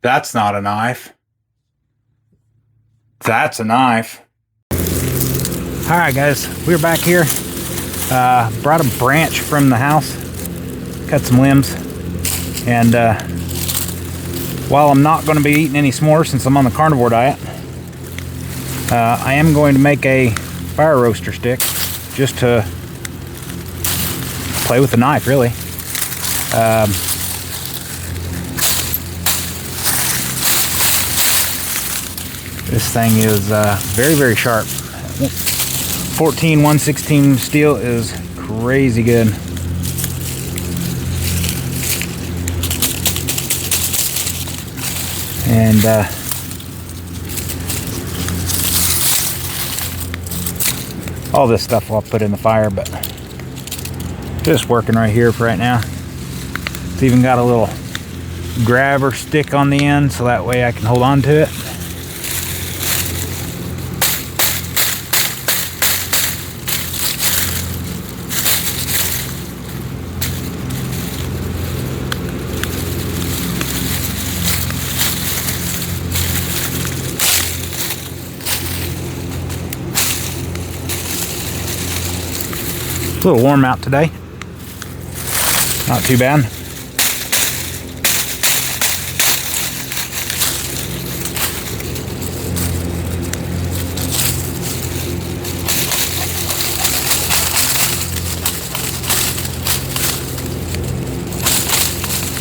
That's not a knife. That's a knife. All right, guys, we're back here. Brought a branch from the house, cut some limbs, and while I'm not going to be eating any s'mores since I'm on the carnivore diet, I am going to make a fire roaster stick just to play with the knife, really. This thing is very, very sharp. 14 1/16 steel is crazy good. And all this stuff I'll put in the fire, but just working right here for right now. It's even got a little grabber stick on the end, so that way I can hold on to it. It's a little warm out today. Not too bad.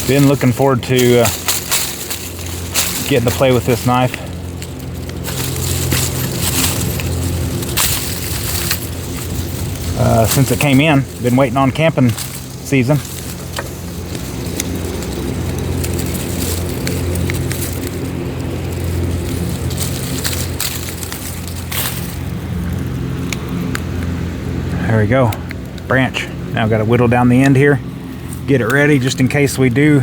Been looking forward to getting to play with this knife. Since it came in, been waiting on camping season. There we go, branch. Now I've got to whittle down the end here, get it ready just in case we do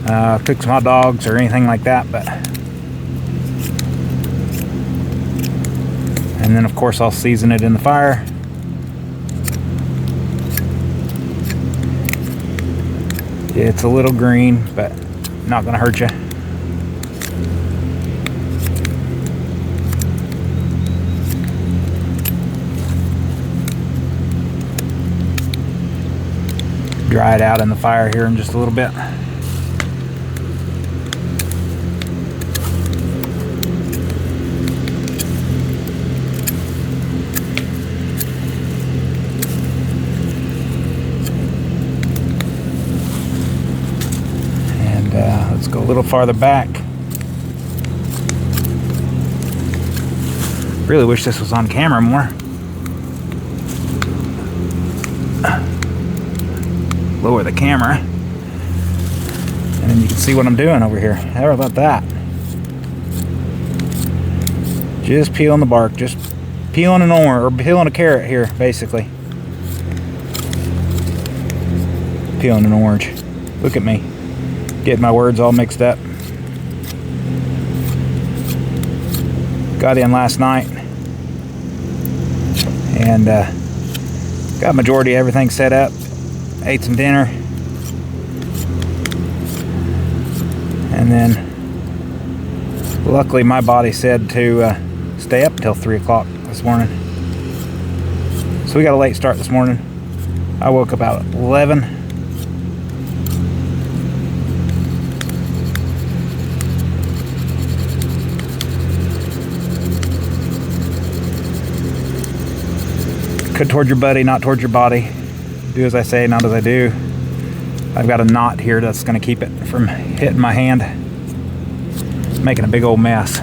cook some hot dogs or anything like that. But and then of course I'll season it in the fire. It's a little green, but not gonna hurt you. Dry it out in the fire here in just a little bit. Let's go a little farther back. Really wish this was on camera more. Lower the camera, and then you can see what I'm doing over here. How about that? Just peeling the bark, just peeling an orange, or peeling a carrot here, basically. Peeling an orange. Look at me. Getting my words all mixed up. Got in last night and got majority of everything set up. Ate some dinner, and then luckily my body said to stay up till 3 o'clock this morning. So we got a late start this morning. I woke up about 11. Cut toward your buddy, not toward your body. Do as I say, not as I do. I've got a knot here that's going to keep it from hitting my hand. It's making a big old mess.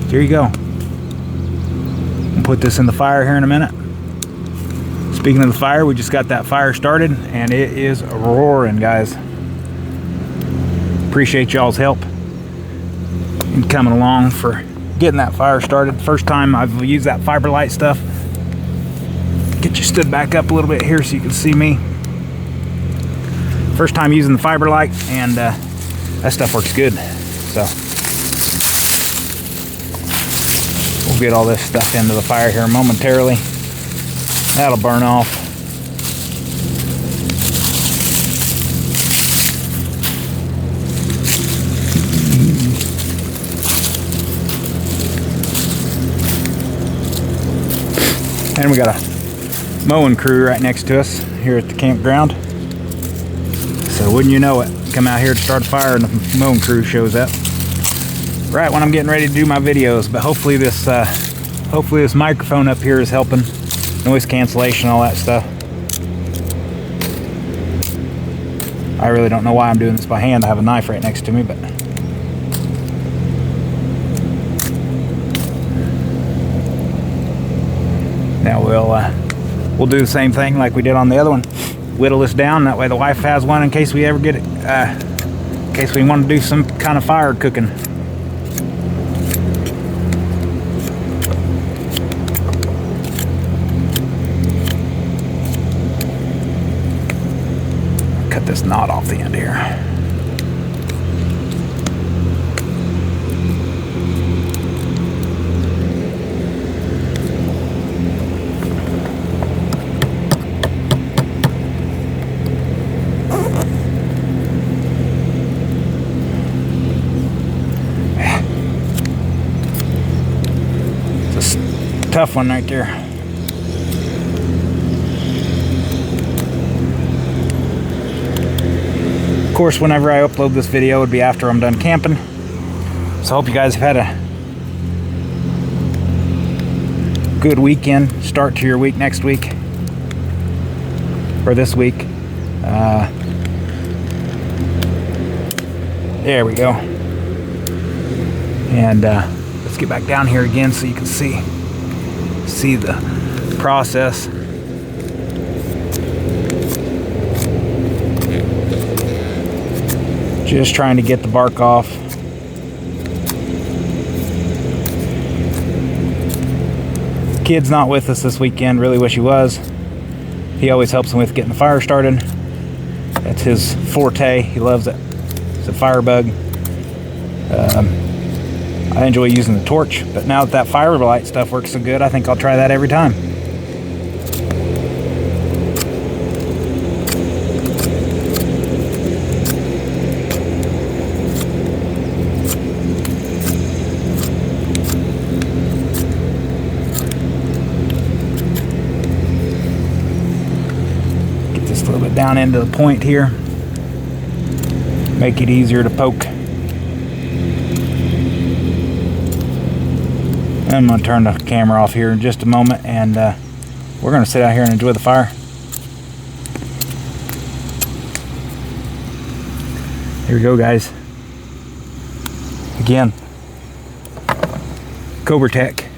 Here you go. I'll put this in the fire here in a minute. Speaking of the fire, we just got that fire started and it is roaring, guys. Appreciate y'all's help in coming along for getting that fire started. First time I've used that fiber light stuff. Get you stood back up a little bit here so you can see me. First time using the fiber light, and that stuff works good. So we'll get all this stuff into the fire here momentarily. That'll burn off. And we got a mowing crew right next to us here at the campground. So wouldn't you know it, come out here to start a fire and the mowing crew shows up right when I'm getting ready to do my videos. But hopefully this microphone up here is helping. Noise cancellation, all that stuff. I really don't know why I'm doing this by hand. I have a knife right next to me, but now we'll do the same thing like we did on the other one. Whittle this down, that way the wife has one in case we ever get it, in case we want to do some kind of fire cooking. Cut this knot off the end here. Tough one right there. Of course, whenever I upload this video, it would be after I'm done camping. So I hope you guys have had a good weekend, start to your week next week, or this week. There we go. And let's get back down here again so you can see the process. Just trying to get the bark off. Kid's not with us this weekend. Really wish he was. He always helps me with getting the fire started. That's his forte. He loves it. He's a firebug. I enjoy using the torch, but now that firelight stuff works so good, I think I'll try that every time. Get this a little bit down into the point here. Make it easier to poke. I'm going to turn the camera off here in just a moment, and we're going to sit out here and enjoy the fire. Here we go, guys. Again, Cobra Tech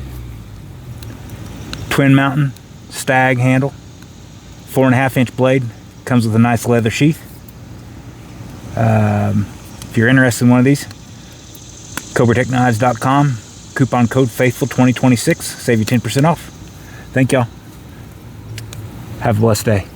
Twin Mountain Stag handle, 4.5-inch blade, comes with a nice leather sheath. If you're interested in one of these, CobraTechKnives.com. Coupon code FAITHFUL2026. Save you 10% off. Thank y'all. Have a blessed day.